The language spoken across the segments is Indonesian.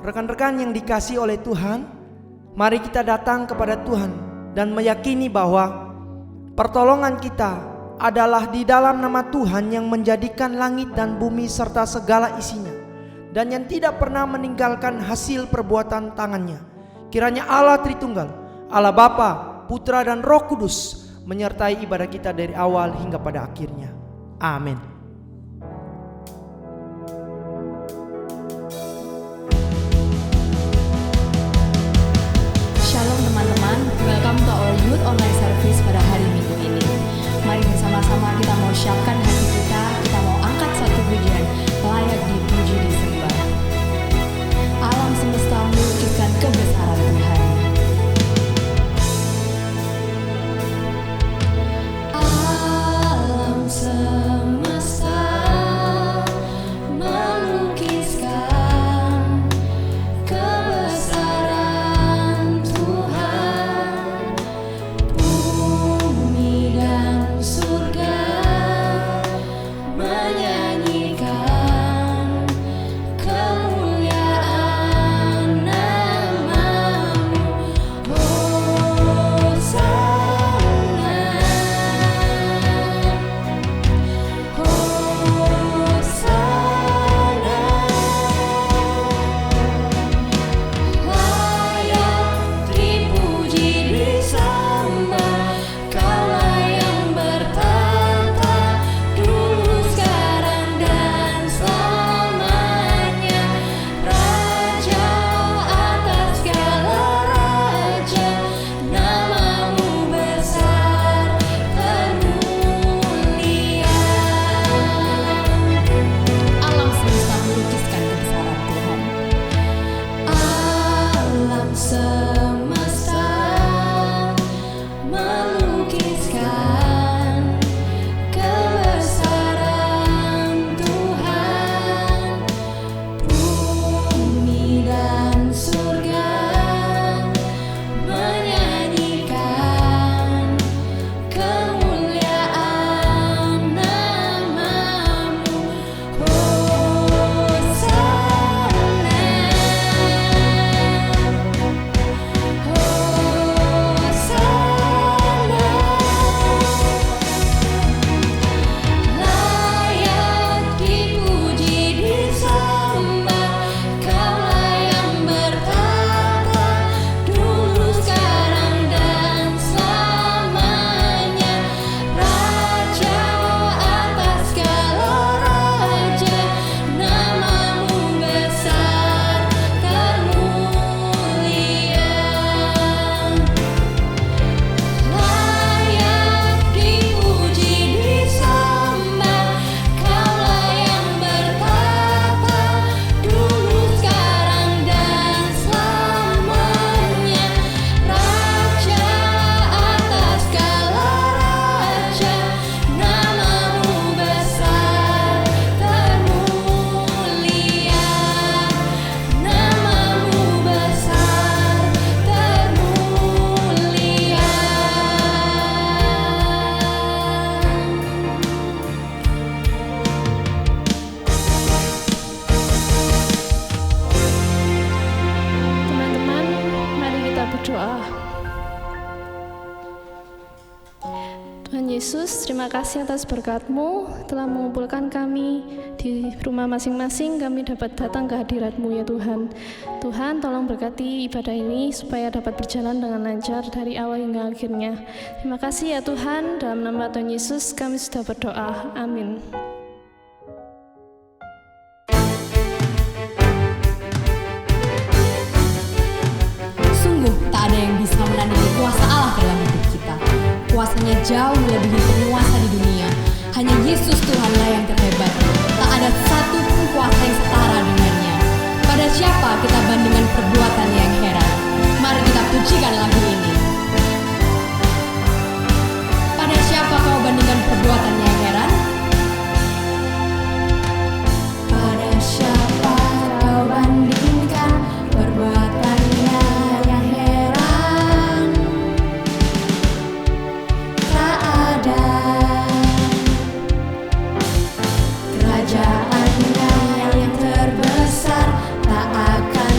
Rekan-rekan yang dikasihi oleh Tuhan, mari kita datang kepada Tuhan dan meyakini bahwa pertolongan kita adalah di dalam nama Tuhan yang menjadikan langit dan bumi serta segala isinya, dan yang tidak pernah meninggalkan hasil perbuatan tangannya. Kiranya Allah Tritunggal, Allah Bapa, Putra dan Roh Kudus menyertai ibadah kita dari awal hingga pada akhirnya. Amin. Shalom teman-teman, welcome to our youth online service pada hari Minggu ini. Mari bersama-sama kita mau syapkan hati kita mau angkat satu pujian layak dipuji disembah. Alam semesta melukiskan kebesaran Tuhan. Alam semesta melukiskan kebesaran Tuhan. Bumi dan surga menyanyikan kemuliaan nama-Mu. Tuhan Yesus, terima kasih atas berkat-Mu telah mengumpulkan kami di rumah masing-masing. Kami dapat datang ke hadirat-Mu ya Tuhan. Tuhan, tolong berkati ibadah ini supaya dapat berjalan dengan lancar dari awal hingga akhirnya. Terima kasih ya Tuhan, dalam nama Tuhan Yesus kami sudah berdoa. Amin. Sungguh tak ada yang bisa menandingi kuasa Allah dalam hidup kita. Kuasanya jauh melebihi penguasa di dunia. Hanya Yesus Tuhanlah yang terhebat. Tak ada satu pun kuasa yang setara dengannya. Pada siapa kita bandingkan perbuatan yang heran? Mari kita pujikan lagu ini. Pada siapa kau bandingkan perbuatan yang heran? Pada siapa kau bandingkan perbuatannya yang heran? Tak ada. Kerajaannya yang terbesar tak akan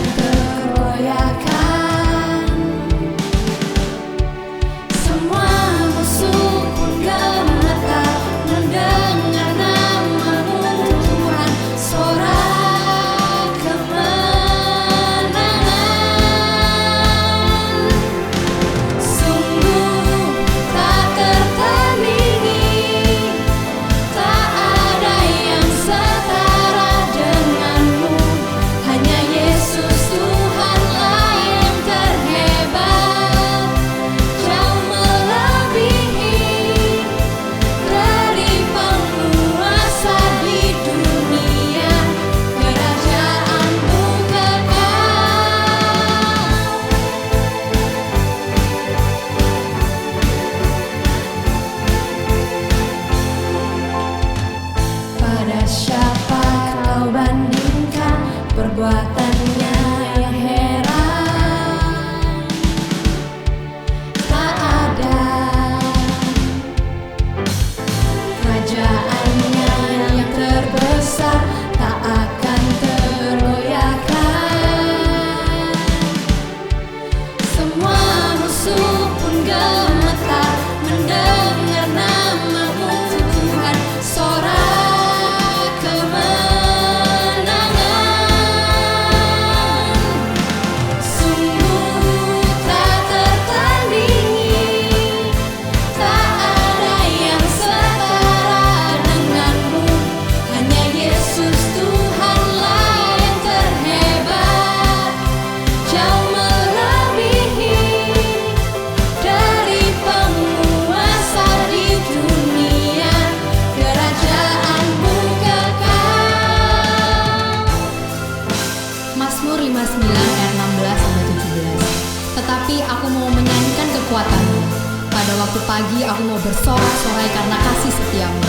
lagi aku mau bersorak-sorai karena kasih setiamu.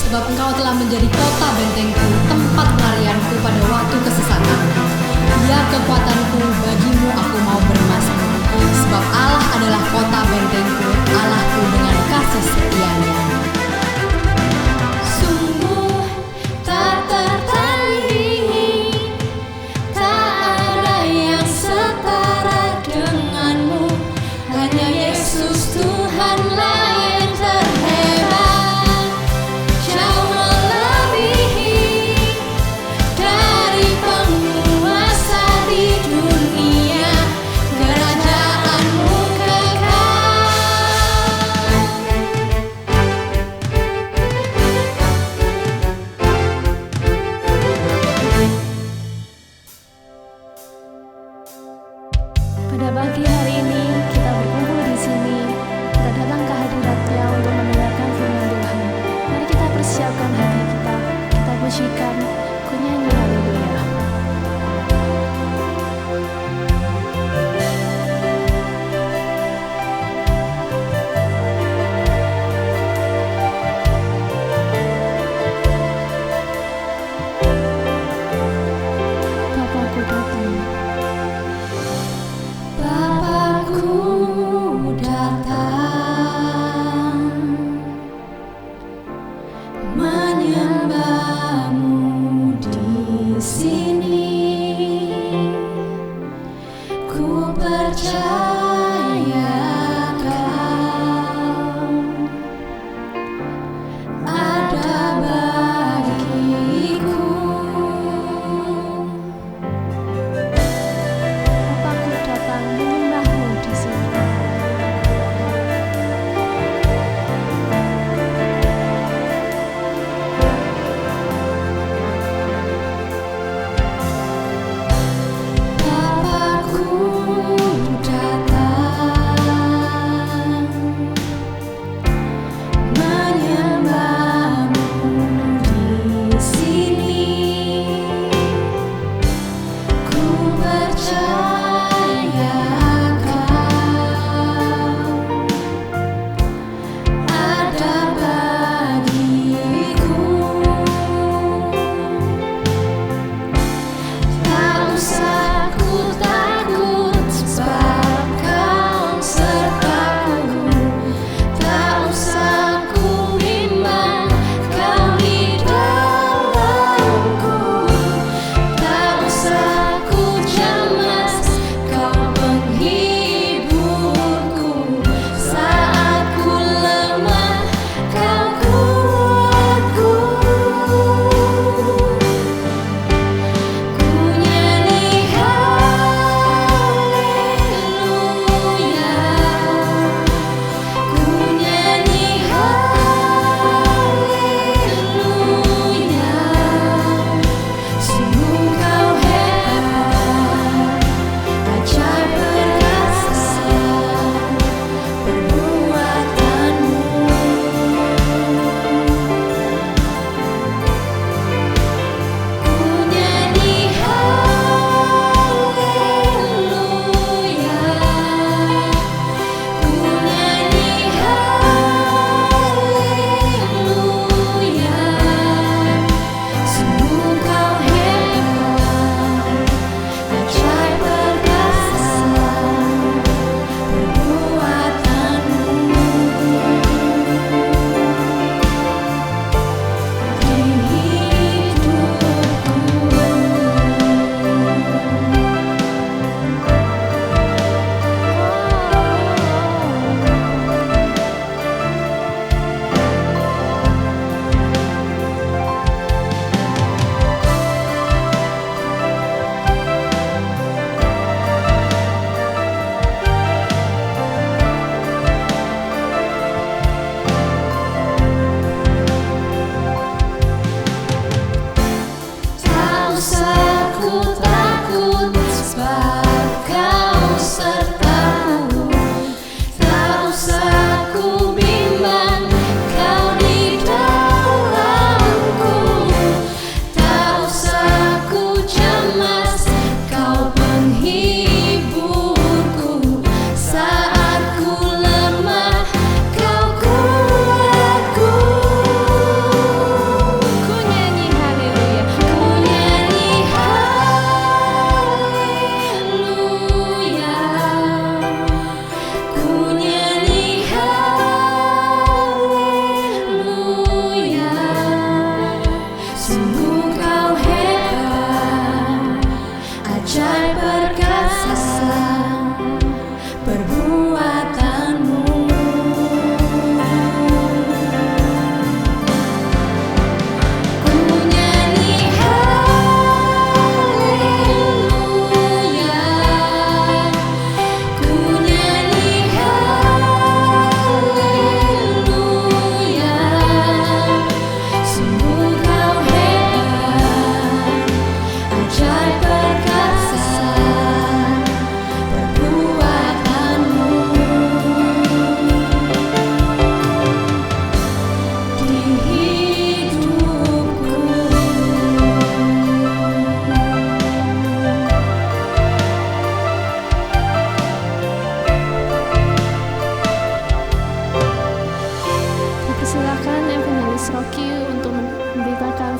Sebab Engkau telah menjadi kota bentengku, tempat pelarianku pada waktu kesesakanku. Biar kekuatanku, bagimu aku mau bermazmur. Sebab Allah adalah kota bentengku, Allahku dengan kasih setianya. Sungguh tak tertandingi, tak ada yang setara denganmu. Hanya Yesus Tuhanlah yang terhebat, jauh melebihi dari penguasa di dunia. Kerajaanmu kekal. Pada pagi hari ini kita berkumpul di sini. Kita datang ke hadirat-Nya untuk mendengarkan firman Tuhan. Mari kita persiapkan hati kita. Kita pujikan, ku nyanyi haleluya. Bapakku datang. Bapakku datang menyembahmu.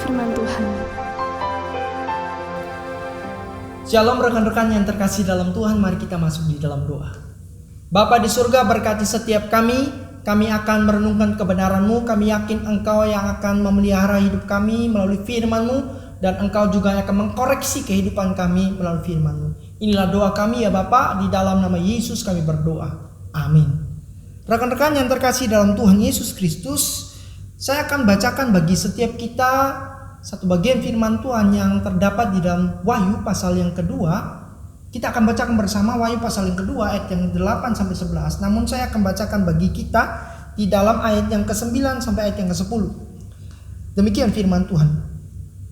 firman Tuhan. Shalom rekan-rekan yang terkasih dalam Tuhan, mari kita masuk di dalam doa. Bapa di surga, berkati setiap kami akan merenungkan kebenaran-Mu. Kami yakin Engkau yang akan memelihara hidup kami melalui firman-Mu, dan Engkau juga yang akan mengkoreksi kehidupan kami melalui firman-Mu. Inilah doa kami ya Bapa, di dalam nama Yesus kami berdoa. Amin. Rekan-rekan yang terkasih dalam Tuhan Yesus Kristus, saya akan bacakan bagi setiap kita satu bagian firman Tuhan yang terdapat di dalam Wahyu pasal yang kedua. Kita akan bacakan bersama Wahyu pasal yang kedua ayat yang 8 sampai 11. Namun saya akan bacakan bagi kita di dalam ayat yang ke-9 sampai ayat yang ke-10. Demikian firman Tuhan.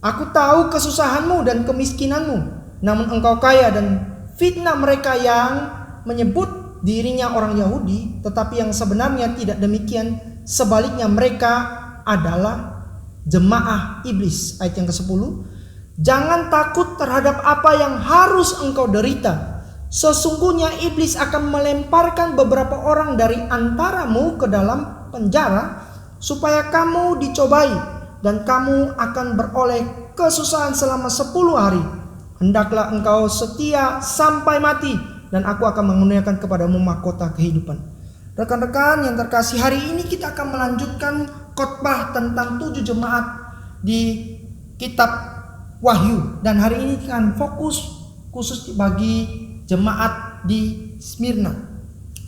Aku tahu kesusahanmu dan kemiskinanmu, namun engkau kaya, dan fitnah mereka yang menyebut dirinya orang Yahudi, tetapi yang sebenarnya tidak demikian. Sebaliknya mereka adalah jemaah iblis. Ayat yang ke-10. Jangan takut terhadap apa yang harus engkau derita. Sesungguhnya iblis akan melemparkan beberapa orang dari antaramu ke dalam penjara, supaya kamu dicobai, dan kamu akan beroleh kesusahan selama 10 hari. Hendaklah engkau setia sampai mati, dan aku akan mengurniakan kepadamu mahkota kehidupan. Rekan-rekan yang terkasih, hari ini kita akan melanjutkan khotbah tentang 7 jemaat di kitab Wahyu, dan hari ini akan fokus khusus bagi jemaat di Smyrna.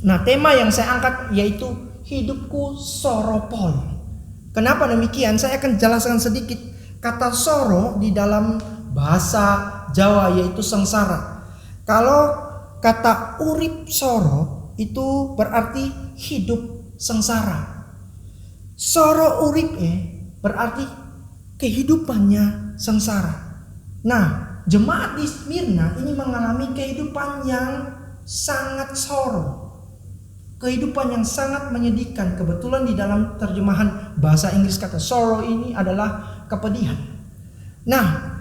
Nah, tema yang saya angkat yaitu hidupku soropol. Kenapa demikian? Saya akan jelaskan sedikit. Kata soro di dalam bahasa Jawa yaitu sengsara. Kalau kata urip soro itu berarti hidup sengsara. Soro urip berarti kehidupannya sengsara. Nah, jemaat di Smyrna ini mengalami kehidupan yang sangat soro, kehidupan yang sangat menyedihkan. Kebetulan di dalam terjemahan bahasa Inggris kata sorrow ini adalah kepedihan. Nah,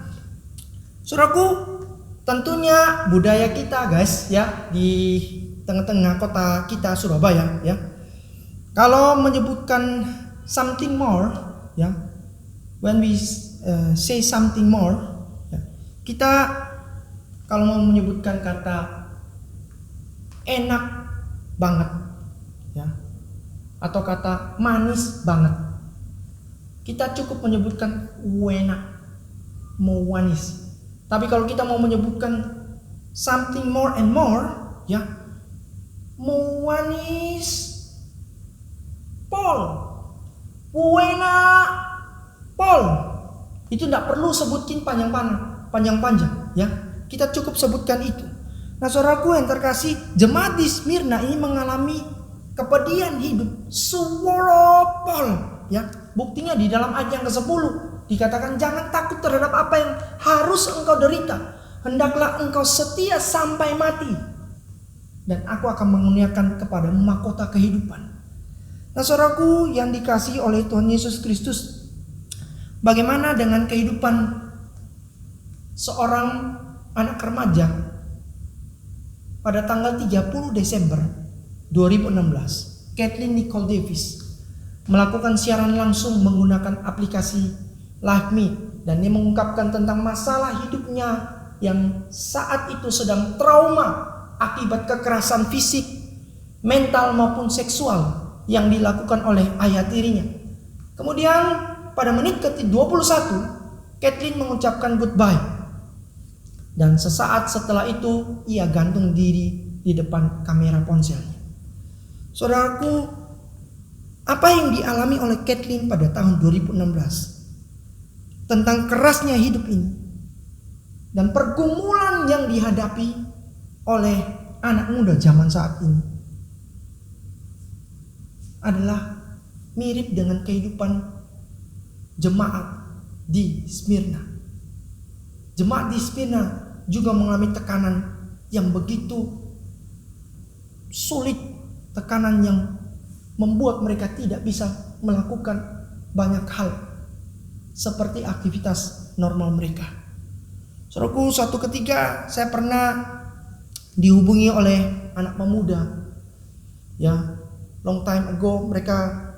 saudaraku, tentunya budaya kita guys ya, di tengah-tengah kota kita Surabaya ya, kalau menyebutkan something more ya, when we say something more ya, kita kalau mau menyebutkan kata enak banget ya, atau kata manis banget, kita cukup menyebutkan enak, mau manis. Tapi kalau kita mau menyebutkan something more and more ya, mau manis Pol, enak Pol, itu tidak perlu sebutin panjang-panjang ya, kita cukup sebutkan itu. Nah, saudaraku yang terkasih, jemaat di Smyrna ini mengalami kepedihan hidup suworopol ya. Buktinya di dalam ayat yang ke-10 dikatakan, jangan takut terhadap apa yang harus engkau derita, hendaklah engkau setia sampai mati, dan aku akan mengurniakan kepadamu mahkota kehidupan. Nah, saudaraku yang dikasihi oleh Tuhan Yesus Kristus, bagaimana dengan kehidupan seorang anak remaja pada tanggal 30 Desember 2016, Kathleen Nicole Davis melakukan siaran langsung menggunakan aplikasi LiveMe, dan dia mengungkapkan tentang masalah hidupnya yang saat itu sedang trauma akibat kekerasan fisik, mental maupun seksual yang dilakukan oleh ayah tirinya. Kemudian pada menit ke-21, Kathleen mengucapkan goodbye, dan sesaat setelah itu ia gantung diri di depan kamera ponselnya. Saudaraku, apa yang dialami oleh Kathleen pada tahun 2016 tentang kerasnya hidup ini dan pergumulan yang dihadapi oleh anak muda zaman saat ini adalah mirip dengan kehidupan jemaat di Smyrna. Jemaat di Smyrna juga mengalami tekanan yang begitu sulit, tekanan yang membuat mereka tidak bisa melakukan banyak hal seperti aktivitas normal mereka. Saudaraku, suatu ketika saya pernah dihubungi oleh anak pemuda ya, long time ago mereka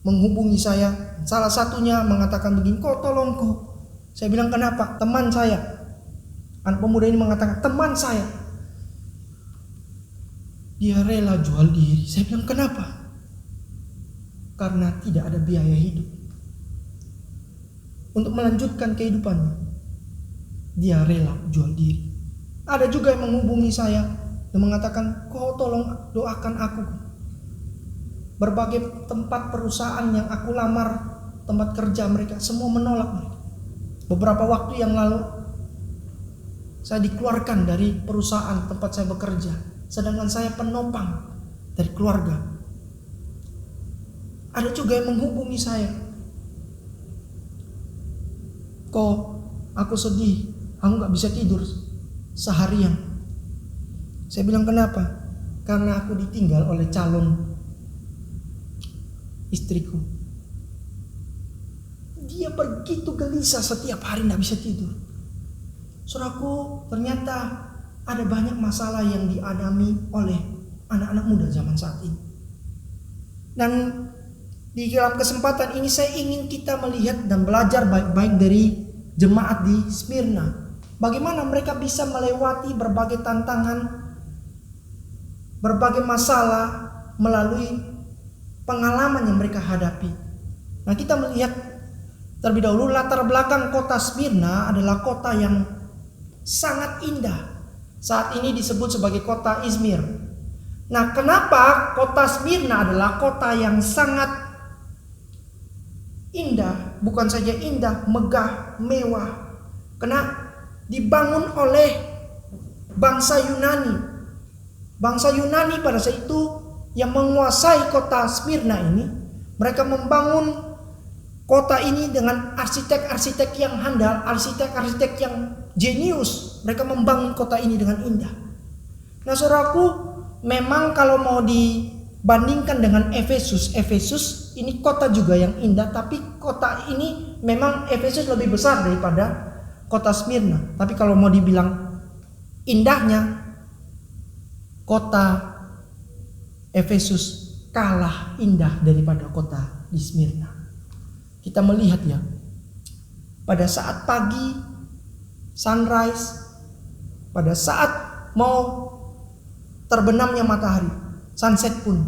menghubungi saya. Salah satunya mengatakan begini, kok tolongku. Saya bilang kenapa? Teman saya. Anak pemuda ini mengatakan teman saya, dia rela jual diri. Saya bilang kenapa? Karena tidak ada biaya hidup untuk melanjutkan kehidupannya. Dia rela jual diri. Ada juga yang menghubungi saya dan mengatakan, kau tolong doakan aku. Berbagai tempat perusahaan yang aku lamar, tempat kerja mereka, semua menolak mereka. Beberapa waktu yang lalu saya dikeluarkan dari perusahaan tempat saya bekerja, sedangkan saya penopang dari keluarga. Ada juga yang menghubungi saya, kok aku sedih, aku gak bisa tidur seharian. Saya bilang kenapa? Karena aku ditinggal oleh calon istriku. Dia begitu gelisah setiap hari gak bisa tidur. Saudaraku, ternyata ada banyak masalah yang dialami oleh anak-anak muda zaman saat ini. Dan di dalam kesempatan ini saya ingin kita melihat dan belajar baik-baik dari jemaat di Smyrna. Bagaimana mereka bisa melewati berbagai tantangan, berbagai masalah melalui pengalaman yang mereka hadapi. Nah, kita melihat terlebih dahulu latar belakang kota Smyrna adalah kota yang sangat indah. Saat ini disebut sebagai kota Izmir. Nah, kenapa kota Smyrna adalah kota yang sangat indah? Bukan saja indah, megah, mewah. Karena dibangun oleh bangsa Yunani. Bangsa Yunani pada saat itu yang menguasai kota Smyrna ini, mereka membangun kota ini dengan arsitek-arsitek yang handal, arsitek-arsitek yang jenius. Mereka membangun kota ini dengan indah. Nah, saudaraku, memang kalau mau dibandingkan dengan Efesus ini kota juga yang indah, tapi kota ini memang Efesus lebih besar daripada kota Smyrna. Tapi kalau mau dibilang indahnya, kota Efesus kalah indah daripada kota di Smyrna. Kita melihat ya, pada saat pagi, sunrise, pada saat mau terbenamnya matahari, sunset pun,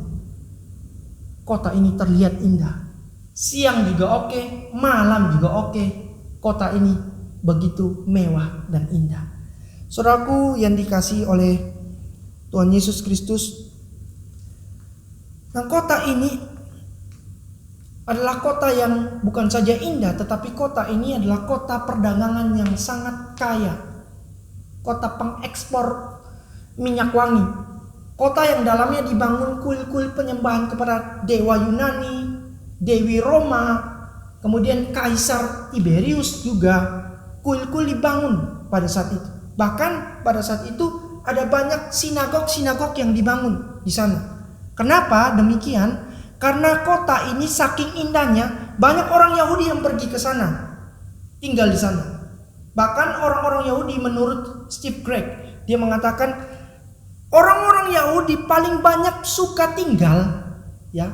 kota ini terlihat indah. Siang juga oke, malam juga oke. Kota ini begitu mewah dan indah. Saudaraku yang dikasihi oleh Tuhan Yesus Kristus, nah, kota ini adalah kota yang bukan saja indah, tetapi kota ini adalah kota perdagangan yang sangat kaya. Kota pengekspor minyak wangi. Kota yang dalamnya dibangun kuil-kuil penyembahan kepada dewa Yunani, Dewi Roma, kemudian Kaisar Tiberius juga. Kuil-kuil dibangun pada saat itu. Bahkan pada saat itu ada banyak sinagog-sinagog yang dibangun di sana. Kenapa demikian? Karena kota ini saking indahnya, banyak orang Yahudi yang pergi ke sana, tinggal di sana. Bahkan orang-orang Yahudi menurut Steve Craig, dia mengatakan orang-orang Yahudi paling banyak suka tinggal, ya,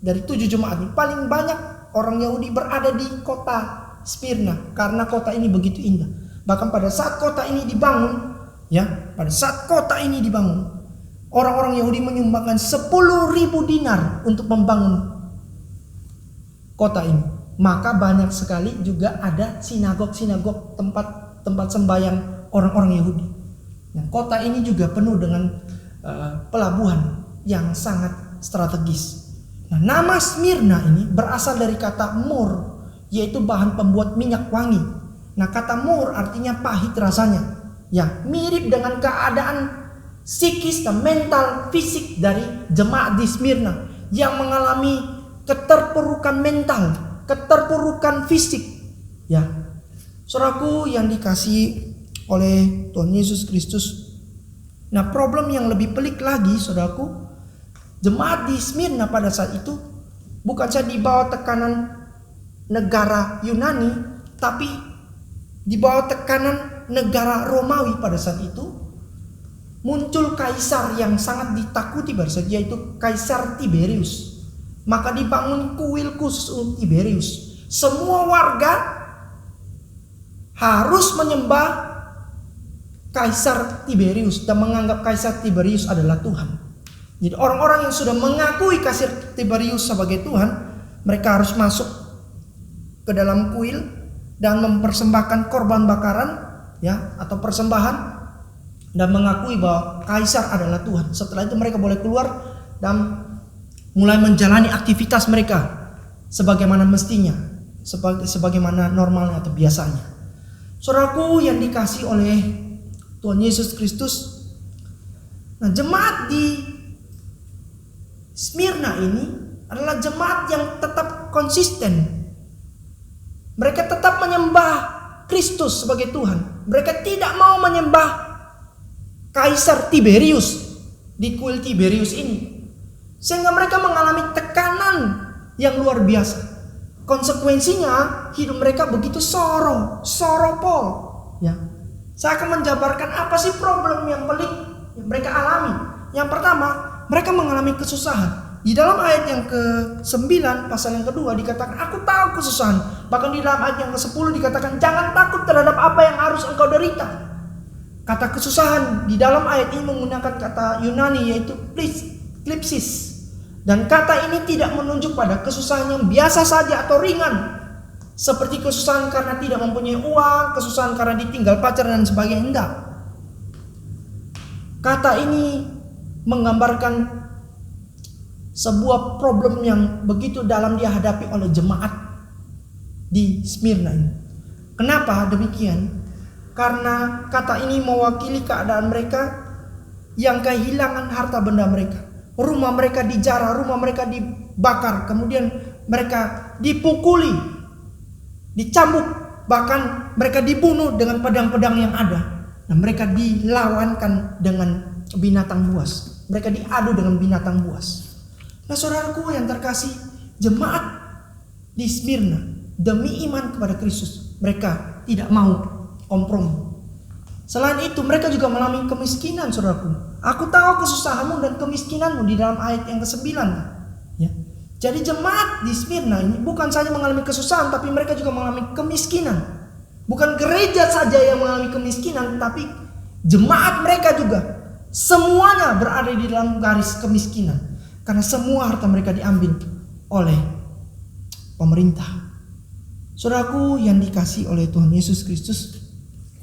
dari 7 jemaat ini paling banyak orang Yahudi berada di kota Smyrna karena kota ini begitu indah. Bahkan pada saat kota ini dibangun, ya, pada saat kota ini dibangun, orang-orang Yahudi menyumbangkan 10.000 dinar untuk membangun kota ini. Maka banyak sekali juga ada sinagog-sinagog, tempat sembahyang orang-orang Yahudi. Nah, kota ini juga penuh dengan pelabuhan yang sangat strategis. Nah, nama Smyrna ini berasal dari kata mur, yaitu bahan pembuat minyak wangi. Nah, kata mur artinya pahit rasanya. Ya, mirip dengan keadaan psikis dan mental fisik dari jemaat di Smyrna yang mengalami keterpurukan mental, keterpurukan fisik. Ya, saudaraku yang dikasihi oleh Tuhan Yesus Kristus. Nah, problem yang lebih pelik lagi, saudaraku, jemaat di Smyrna pada saat itu bukan saja di bawah tekanan negara Yunani, tapi di bawah tekanan negara Romawi pada saat itu. Muncul kaisar yang sangat ditakuti pada saat, yaitu Kaisar Tiberius. maka dibangun kuil khusus untuk Tiberius. Semua warga harus menyembah Kaisar Tiberius dan menganggap Kaisar Tiberius adalah Tuhan. Jadi orang-orang yang sudah mengakui Kaisar Tiberius sebagai Tuhan, mereka harus masuk ke dalam kuil dan mempersembahkan korban bakaran, ya, atau persembahan, dan mengakui bahwa Kaisar adalah Tuhan. Setelah itu mereka boleh keluar dan mulai menjalani aktivitas mereka sebagaimana mestinya, sebagaimana normalnya atau biasanya. Saudaraku yang dikasih oleh Tuhan Yesus Kristus, nah jemaat di Smyrna ini adalah jemaat yang tetap konsisten. Mereka tetap menyembah Kristus sebagai Tuhan. Mereka tidak mau menyembah Kaisar Tiberius di kuil Tiberius ini. Sehingga mereka mengalami tekanan yang luar biasa. Konsekuensinya hidup mereka begitu sorrowful, ya. Saya akan menjabarkan apa sih problem yang pelik yang mereka alami. Yang pertama, mereka mengalami kesusahan. Di dalam ayat yang ke-9 pasal yang kedua dikatakan, aku tahu kesusahan. Bahkan di dalam ayat yang ke-10 dikatakan, jangan takut terhadap apa yang harus engkau derita. Kata kesusahan di dalam ayat ini menggunakan kata Yunani yaitu klipsis. Dan kata ini tidak menunjuk pada kesusahan yang biasa saja atau ringan, seperti kesusahan karena tidak mempunyai uang, kesusahan karena ditinggal pacar dan sebagainya. Enggak. Kata ini menggambarkan sebuah problem yang begitu dalam dihadapi oleh jemaat di Smyrna ini. Kenapa demikian? Karena kata ini mewakili keadaan mereka yang kehilangan harta benda mereka. Rumah mereka dijarah, rumah mereka dibakar, kemudian mereka dipukuli, dicambuk, bahkan mereka dibunuh dengan pedang-pedang yang ada. Dan mereka dilawankan dengan binatang buas. Mereka diadu dengan binatang buas. Nah saudaraku yang terkasih, jemaat di Smyrna demi iman kepada Kristus, mereka tidak mau kompromi. Selain itu mereka juga mengalami kemiskinan, saudaraku. Aku tahu kesusahanmu dan kemiskinanmu di dalam ayat yang ke-9. Ya. Jadi jemaat di Smyrna ini bukan saja mengalami kesusahan, tapi mereka juga mengalami kemiskinan. Bukan gereja saja yang mengalami kemiskinan, tapi jemaat mereka juga semuanya berada di dalam garis kemiskinan. Karena semua harta mereka diambil oleh pemerintah. Saudaraku yang dikasihi oleh Tuhan Yesus Kristus,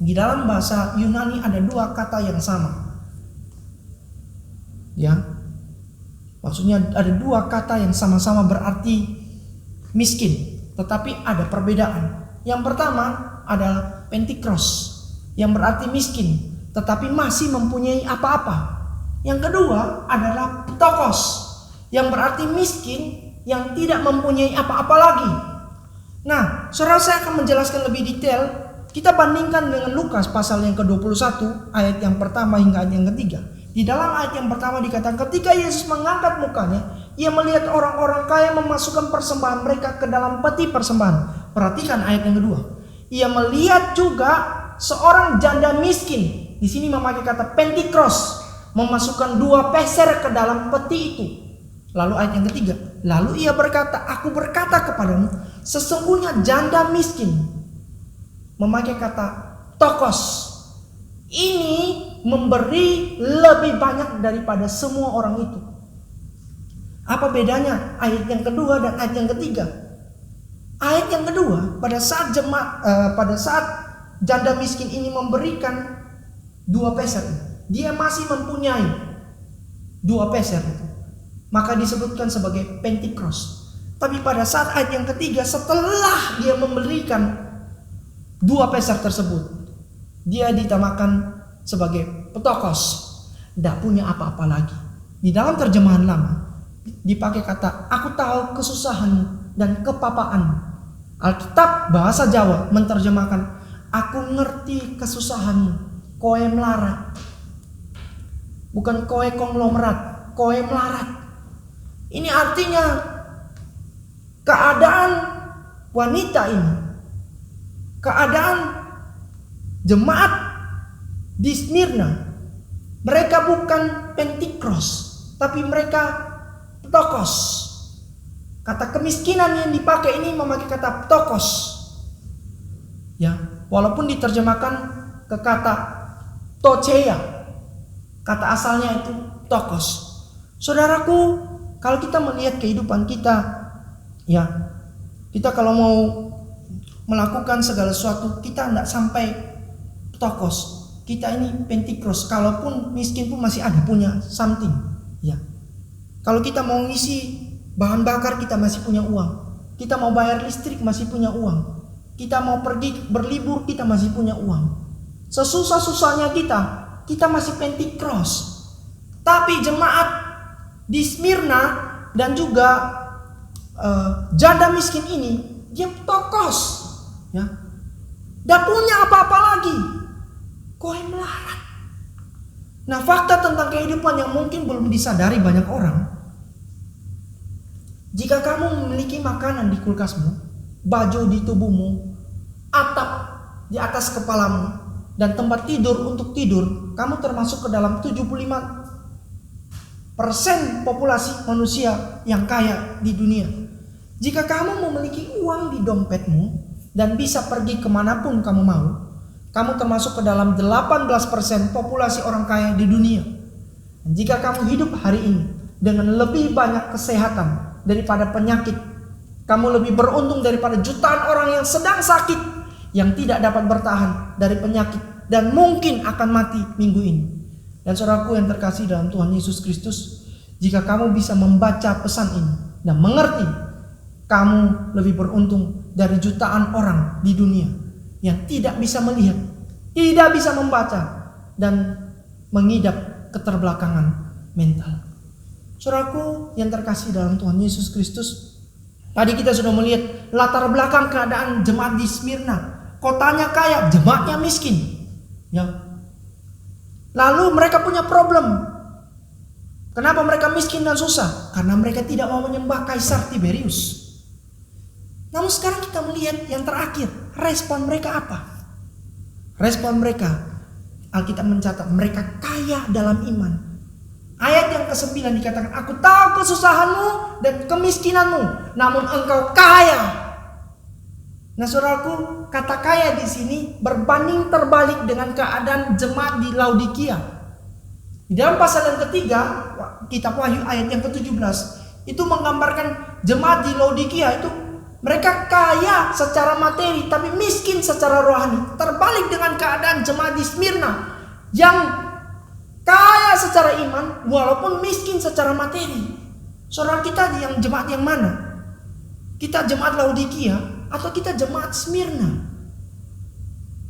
di dalam bahasa Yunani ada dua kata yang sama. Ya, maksudnya ada dua kata yang sama-sama berarti miskin, tetapi ada perbedaan. Yang pertama adalah pentikros, yang berarti miskin, tetapi masih mempunyai apa-apa. Yang kedua adalah ptokos, yang berarti miskin, yang tidak mempunyai apa-apa lagi. Nah, saudara, saya akan menjelaskan lebih detail. Kita bandingkan dengan Lukas pasal yang ke-21 ayat yang pertama hingga ayat yang ketiga. Di dalam ayat yang pertama dikatakan, ketika Yesus mengangkat mukanya, ia melihat orang-orang kaya memasukkan persembahan mereka ke dalam peti persembahan. Perhatikan ayat yang kedua. Ia melihat juga seorang janda miskin. Di sini memakai kata pentikros, memasukkan 2 peser ke dalam peti itu. Lalu ayat yang ketiga, lalu ia berkata, aku berkata kepadamu, sesungguhnya janda miskin, memakai kata tokos, ini memberi lebih banyak daripada semua orang itu. Apa bedanya ayat yang kedua dan ayat yang ketiga? Ayat yang kedua, pada saat janda miskin ini memberikan 2 peser, dia masih mempunyai 2 peser itu, maka disebutkan sebagai pentikros. Tapi pada saat ayat yang ketiga, setelah dia memberikan 2 peser tersebut, dia ditamakan sebagai petokos, tidak punya apa-apa lagi. Di dalam terjemahan lama dipakai kata aku tahu kesusahan dan kepapaan. Alkitab bahasa Jawa menerjemahkan aku ngerti kesusahanmu, koe melarat. Bukan koe konglomerat, koe melarat. Ini artinya keadaan wanita ini, keadaan jemaat di Smyrna, mereka bukan pentikros, tapi mereka petokos. Kata kemiskinan yang dipakai ini memakai kata tokos. Ya, walaupun diterjemahkan ke kata tocheia, kata asalnya itu tokos. Saudaraku, kalau kita melihat kehidupan kita, ya, kita kalau mau melakukan segala sesuatu, kita tidak sampai tokos. Kita ini pentikros, kalaupun miskin pun masih ada punya something. Ya, kalau kita mau ngisi bahan bakar, kita masih punya uang. Kita mau bayar listrik, masih punya uang. Kita mau pergi berlibur, kita masih punya uang. Sesusah-susahnya kita masih pentikros. Tapi jemaat di Smyrna dan juga janda miskin ini, dia tokos, ya, tidak punya apa-apa lagi. Koin melarat. Nah, fakta tentang kehidupan yang mungkin belum disadari banyak orang. Jika kamu memiliki makanan di kulkasmu, baju di tubuhmu, atap di atas kepalamu, dan tempat tidur untuk tidur, kamu termasuk ke dalam 75% populasi manusia yang kaya di dunia. Jika kamu memiliki uang di dompetmu dan bisa pergi kemanapun kamu mau, kamu termasuk ke dalam 18% populasi orang kaya di dunia. Dan jika kamu hidup hari ini dengan lebih banyak kesehatan daripada penyakit, kamu lebih beruntung daripada jutaan orang yang sedang sakit, yang tidak dapat bertahan dari penyakit dan mungkin akan mati minggu ini. Dan saudaraku yang terkasih dalam Tuhan Yesus Kristus, jika kamu bisa membaca pesan ini dan mengerti, kamu lebih beruntung dari jutaan orang di dunia yang tidak bisa melihat, tidak bisa membaca, dan mengidap keterbelakangan mental. Saudaraku yang terkasih dalam Tuhan Yesus Kristus, tadi kita sudah melihat latar belakang keadaan jemaat di Smyrna. Kotanya kaya, jemaatnya miskin. Ya. Lalu mereka punya problem. Kenapa mereka miskin dan susah? Karena mereka tidak mau menyembah Kaisar Tiberius. Namun sekarang kita melihat yang terakhir, respon mereka apa? Respon mereka, Alkitab mencatat mereka kaya dalam iman. Ayat yang ke-9 dikatakan, aku tahu kesusahanmu dan kemiskinanmu, namun engkau kaya. Nah saudaraku, kata kaya di sini berbanding terbalik dengan keadaan jemaat di Laodikia. Di dalam pasal yang ketiga, kitab Wahyu ayat yang ke-17, itu menggambarkan jemaat di Laodikia itu mereka kaya secara materi tapi miskin secara rohani. Terbalik dengan keadaan jemaat di Smyrna yang kaya secara iman walaupun miskin secara materi. Saudara, kita yang jemaat yang mana? Kita jemaat Laodikia atau kita jemaat Smyrna?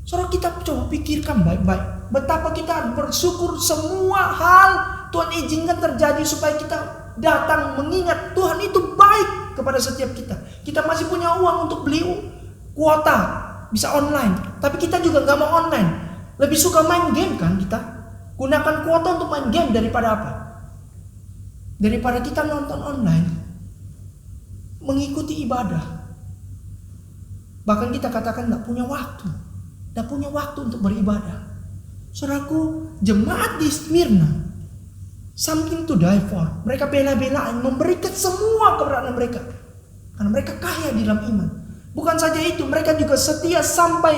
Saudara, kita coba pikirkan baik-baik. Betapa kita bersyukur semua hal Tuhan izinkan terjadi supaya kita datang mengingat Tuhan itu baik kepada setiap kita. Kita masih punya uang untuk beli kuota, bisa online. Tapi kita juga gak mau online. Lebih suka main game kan kita. Gunakan kuota untuk main game daripada apa? Daripada kita nonton online, mengikuti ibadah. Bahkan kita katakan gak punya waktu. Gak punya waktu untuk beribadah. Saudaraku, jemaat di Smyrna, something to die for. Mereka bela-belaan memberikan semua keberadaan mereka. Karena mereka kaya di dalam iman. Bukan saja itu, mereka juga setia sampai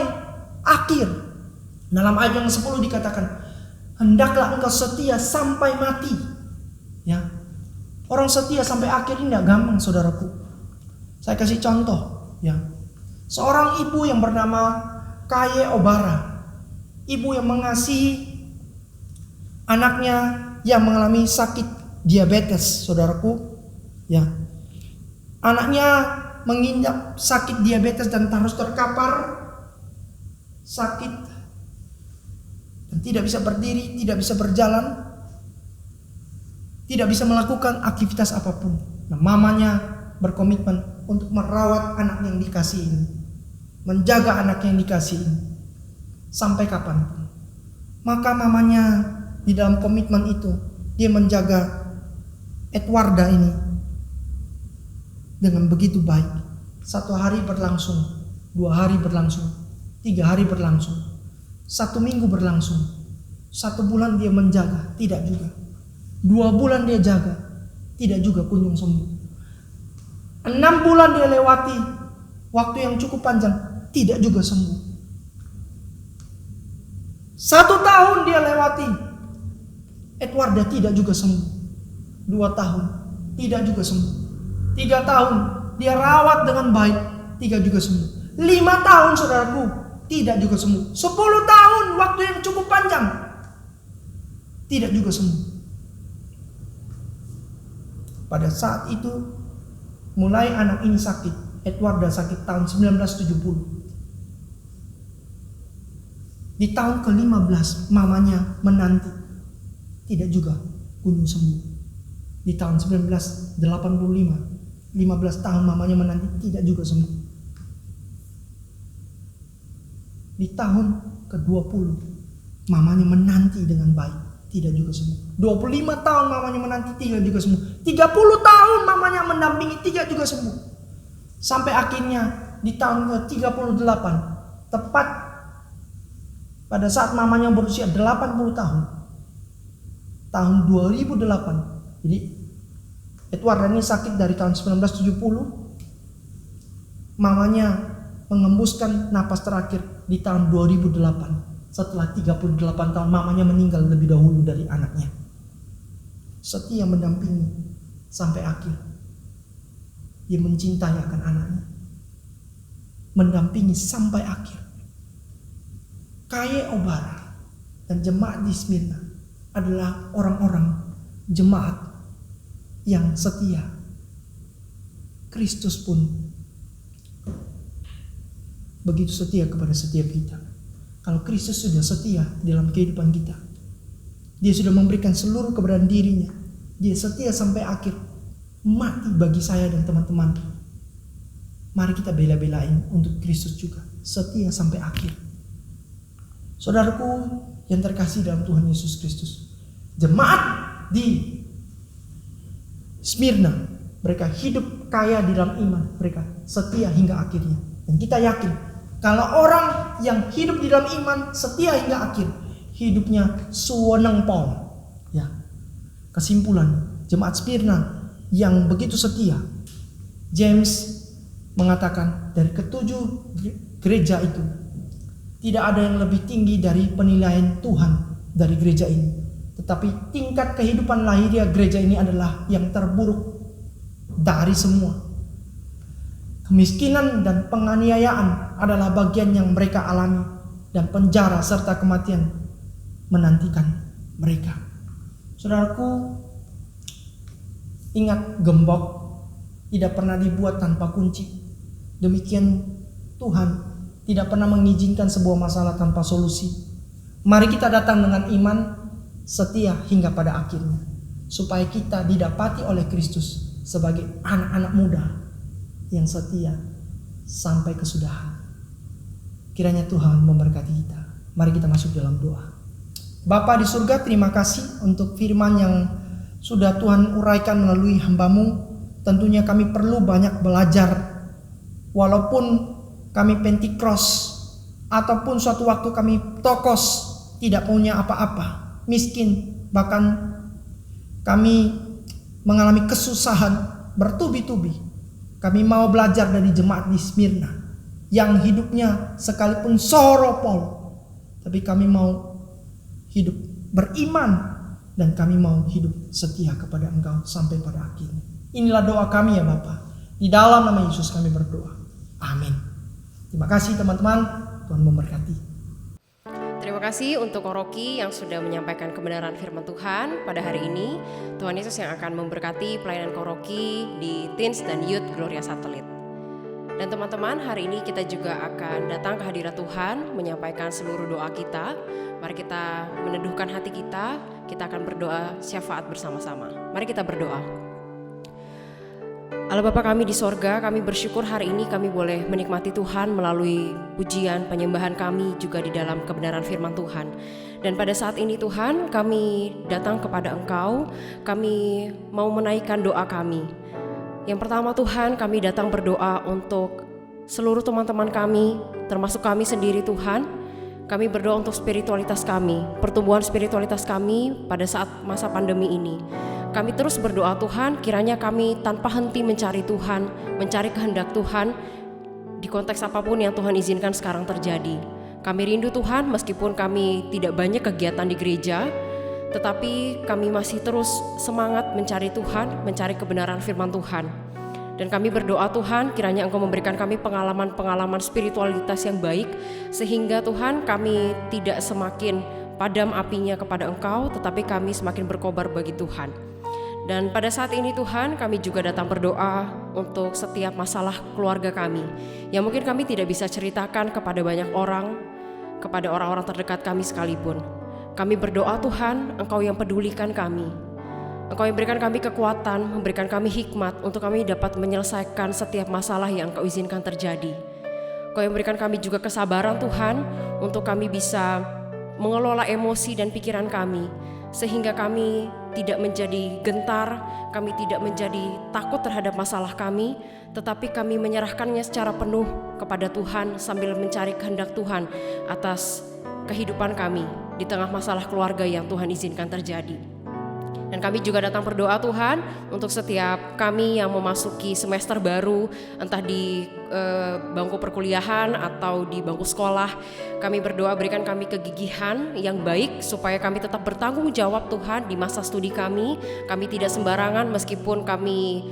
akhir. Dalam ayat yang 10 dikatakan, hendaklah engkau setia sampai mati. Ya, orang setia sampai akhir ini tidak gampang, saudaraku. Saya kasih contoh. Ya, seorang ibu yang bernama Kaye Obara, ibu yang mengasihi anaknya yang mengalami sakit diabetes, saudaraku. Ya, anaknya mengidap sakit diabetes dan harus terkapar, sakit dan tidak bisa berdiri, tidak bisa berjalan, tidak bisa melakukan aktivitas apapun. Nah, mamanya berkomitmen untuk merawat anak yang dikasih ini, menjaga anak yang dikasih ini sampai kapanpun. Maka mamanya di dalam komitmen itu, dia menjaga Edwarda ini dengan begitu baik. 1 hari berlangsung, 2 hari berlangsung, 3 hari berlangsung, 1 minggu berlangsung, 1 bulan dia menjaga, tidak juga. 2 bulan dia jaga, tidak juga kunjung sembuh. 6 bulan dia lewati, waktu yang cukup panjang, tidak juga sembuh. 1 tahun dia lewati, Edwarda tidak juga sembuh. 2 tahun, tidak juga sembuh. 3 tahun, dia rawat dengan baik, tidak juga sembuh. 5 tahun saudaraku, tidak juga sembuh. 10 tahun, waktu yang cukup panjang, tidak juga sembuh. Pada saat itu, mulai anak ini sakit. Edwarda sakit tahun 1970. Di tahun ke-15 mamanya menanti, tidak juga kunjung sembuh. Di tahun 1985, 15 tahun mamanya menanti, tidak juga sembuh. Di tahun ke-20 mamanya menanti dengan baik, tidak juga sembuh. 25 tahun mamanya menanti, tidak juga sembuh. 30 tahun mamanya mendampingi, tidak juga sembuh. Sampai akhirnya di tahun ke-38, tepat pada saat mamanya berusia 80 tahun, tahun 2008. Jadi Edward ini sakit dari tahun 1970. Mamanya mengembuskan napas terakhir di tahun 2008. Setelah 38 tahun mamanya meninggal lebih dahulu dari anaknya. Setia mendampingi sampai akhir. Dia mencintai akan anaknya, mendampingi sampai akhir. Kaye Obara dan jemaat di Smyrna adalah orang-orang jemaat yang setia. Kristus pun begitu setia kepada setiap kita. Kalau Kristus sudah setia dalam kehidupan kita, Dia sudah memberikan seluruh keberadaan dirinya. Dia setia sampai akhir, mati bagi saya dan teman-teman. Mari kita bela-belain untuk Kristus juga, setia sampai akhir. Saudaraku yang terkasih dalam Tuhan Yesus Kristus, jemaat di Smyrna, mereka hidup kaya di dalam iman, mereka setia hingga akhirnya. Dan kita yakin kalau orang yang hidup di dalam iman setia hingga akhir, hidupnya suweneng pol. Ya. Kesimpulan, jemaat Smyrna yang begitu setia, James mengatakan dari ke-7 gereja itu, tidak ada yang lebih tinggi dari penilaian Tuhan dari gereja ini. Tetapi tingkat kehidupan lahiriah gereja ini adalah yang terburuk dari semua. Kemiskinan dan penganiayaan adalah bagian yang mereka alami, dan penjara serta kematian menantikan mereka. Saudaraku, ingat, gembok tidak pernah dibuat tanpa kunci. Demikian Tuhan tidak pernah mengizinkan sebuah masalah tanpa solusi. Mari kita datang dengan iman, setia hingga pada akhirnya, supaya kita didapati oleh Kristus sebagai anak-anak muda yang setia sampai kesudahan. Kiranya Tuhan memberkati kita. Mari kita masuk dalam doa. Bapa di surga, terima kasih untuk firman yang sudah Tuhan uraikan melalui hamba-Mu. Tentunya kami perlu banyak belajar. Walaupun kami Pentikros ataupun suatu waktu kami Tokos, tidak punya apa-apa, miskin, bahkan kami mengalami kesusahan bertubi-tubi. Kami mau belajar dari jemaat di Smyrna yang hidupnya sekalipun soropol, tapi kami mau hidup beriman dan kami mau hidup setia kepada Engkau sampai pada akhirnya. Inilah doa kami ya Bapa. Di dalam nama Yesus kami berdoa. Amin. Terima kasih teman-teman, Tuhan memberkati. Terima kasih untuk Rocky yang sudah menyampaikan kebenaran firman Tuhan pada hari ini. Tuhan Yesus yang akan memberkati pelayanan Rocky di Teens dan Youth Gloria Satelit. Dan teman-teman, hari ini kita juga akan datang ke hadirat Tuhan, menyampaikan seluruh doa kita. Mari kita meneduhkan hati kita akan berdoa syafaat bersama-sama. Mari kita berdoa. Allah Bapa kami di sorga, kami bersyukur hari ini kami boleh menikmati Tuhan melalui pujian, penyembahan kami juga di dalam kebenaran firman Tuhan. Dan pada saat ini Tuhan, kami datang kepada Engkau, kami mau menaikkan doa kami. Yang pertama Tuhan, kami datang berdoa untuk seluruh teman-teman kami, termasuk kami sendiri Tuhan. Kami berdoa untuk spiritualitas kami, pertumbuhan spiritualitas kami pada saat masa pandemi ini. kami terus berdoa Tuhan, kiranya kami tanpa henti mencari Tuhan, mencari kehendak Tuhan di konteks apapun yang Tuhan izinkan sekarang terjadi. Kami rindu Tuhan, meskipun kami tidak banyak kegiatan di gereja, tetapi kami masih terus semangat mencari Tuhan, mencari kebenaran firman Tuhan. Dan kami berdoa Tuhan, kiranya Engkau memberikan kami pengalaman-pengalaman spiritualitas yang baik, sehingga Tuhan kami tidak semakin padam apinya kepada Engkau, tetapi kami semakin berkobar bagi Tuhan. Dan pada saat ini Tuhan, kami juga datang berdoa untuk setiap masalah keluarga kami, yang mungkin kami tidak bisa ceritakan kepada banyak orang, kepada orang-orang terdekat kami sekalipun. Kami berdoa Tuhan, Engkau yang pedulikan kami. Engkau yang berikan kami kekuatan, memberikan kami hikmat untuk kami dapat menyelesaikan setiap masalah yang Engkau izinkan terjadi. Engkau yang berikan kami juga kesabaran Tuhan, untuk kami bisa mengelola emosi dan pikiran kami, sehingga kami tidak menjadi gentar, kami tidak menjadi takut terhadap masalah kami, tetapi kami menyerahkannya secara penuh kepada Tuhan sambil mencari kehendak Tuhan atas kehidupan kami di tengah masalah keluarga yang Tuhan izinkan terjadi. Dan kami juga datang berdoa Tuhan untuk setiap kami yang memasuki semester baru, entah di bangku perkuliahan atau di bangku sekolah. Kami berdoa berikan kami kegigihan yang baik supaya kami tetap bertanggung jawab Tuhan di masa studi kami. Kami tidak sembarangan meskipun kami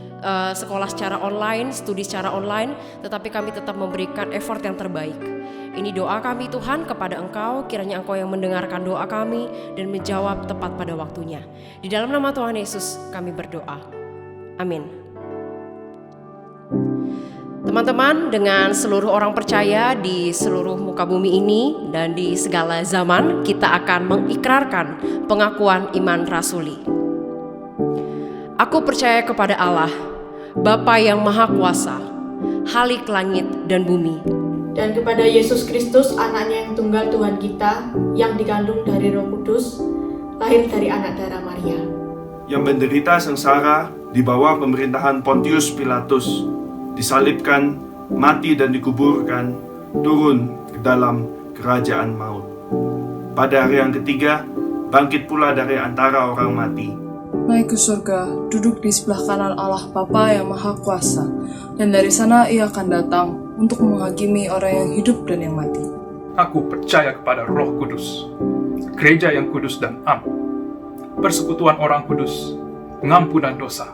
sekolah secara online, studi secara online, tetapi kami tetap memberikan effort yang terbaik. Ini doa kami Tuhan kepada Engkau, kiranya Engkau yang mendengarkan doa kami dan menjawab tepat pada waktunya. Di dalam nama Tuhan Yesus kami berdoa. Amin. Teman-teman, dengan seluruh orang percaya di seluruh muka bumi ini dan di segala zaman, kita akan mengikrarkan pengakuan iman rasuli. Aku percaya kepada Allah, Bapa yang Maha Kuasa, Khalik langit dan bumi, dan kepada Yesus Kristus, anaknya yang tunggal Tuhan kita, yang dikandung dari Roh Kudus, lahir dari anak darah Maria, yang menderita sengsara di bawah pemerintahan Pontius Pilatus, disalibkan, mati dan dikuburkan, turun ke dalam kerajaan maut. Pada hari yang ketiga, bangkit pula dari antara orang mati, naik ke surga, duduk di sebelah kanan Allah Bapa yang Maha Kuasa, dan dari sana Ia akan datang untuk menghakimi orang yang hidup dan yang mati. Aku percaya kepada Roh Kudus, gereja yang kudus dan am, persekutuan orang kudus, pengampunan dosa,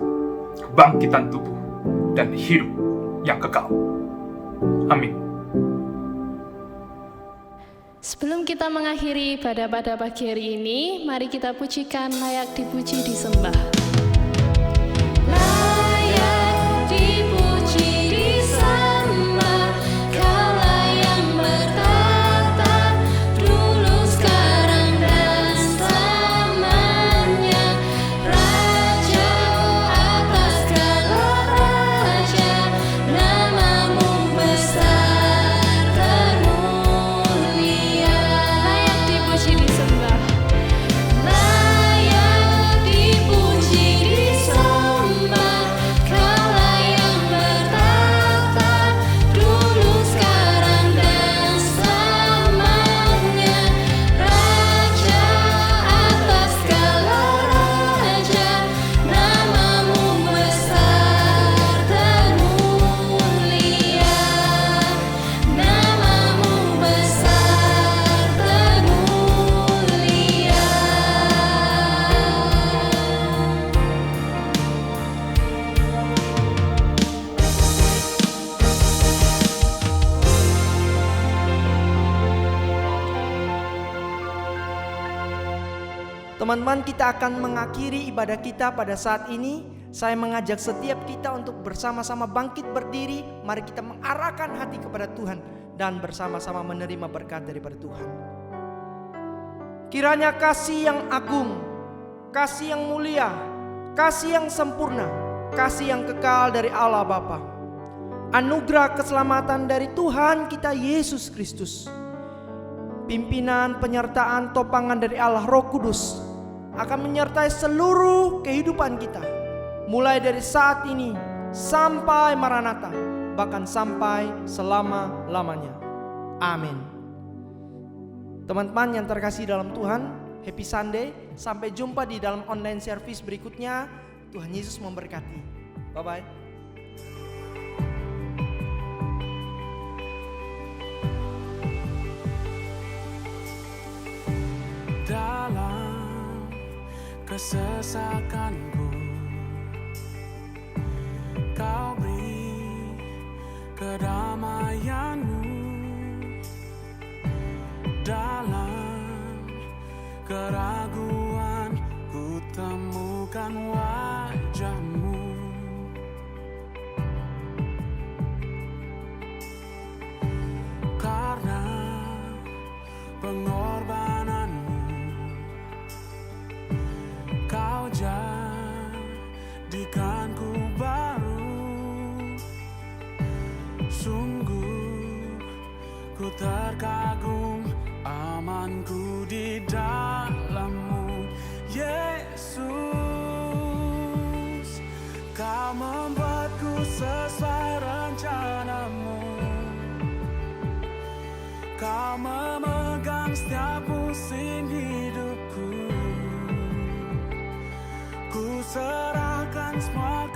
kebangkitan tubuh, dan hidup yang kekal. Amin. Sebelum kita mengakhiri ibadah pada pagi hari ini, mari kita pujikan layak dipuji disembah. Layak dipuji disembah, Kaulah yang bertata dulu, sekarang dan selamanya. Raja atas segala raja, namamu besar termulia. Layak dipuji disembah. Layak dipuji disembah, Kaulah yang bertata dulu, sekarang dan selamanya. Raja atas segala raja, namamu besar termulia. Namamu besar termulia. Teman-teman, kita akan mengakhiri ibadah kita pada saat ini. Saya mengajak setiap kita untuk bersama-sama bangkit berdiri. Mari kita mengarahkan hati kepada Tuhan dan bersama-sama menerima berkat daripada Tuhan. Kiranya kasih yang agung, kasih yang mulia, kasih yang sempurna, kasih yang kekal dari Allah Bapa, anugerah keselamatan dari Tuhan kita Yesus Kristus, pimpinan, penyertaan, topangan dari Allah Roh Kudus akan menyertai seluruh kehidupan kita, mulai dari saat ini sampai Maranatha, bahkan sampai selama-lamanya. Amin. Teman-teman yang terkasih dalam Tuhan, Happy Sunday. Sampai jumpa di dalam online service berikutnya. Tuhan Yesus memberkati. Bye-bye. Dalam kesesakanku, Kau beri kedamaianmu. Dalam keraguan ku temukan wajah-Mu. Karena pengorbanan-Mu, Kau jadikanku baru. Sungguh ku terkagum, amanku di dalam-Mu, Yesus. Kau membuatku sesuai rencana-Mu. Kau memegang setiap musim hidupku. Ku serahkan semua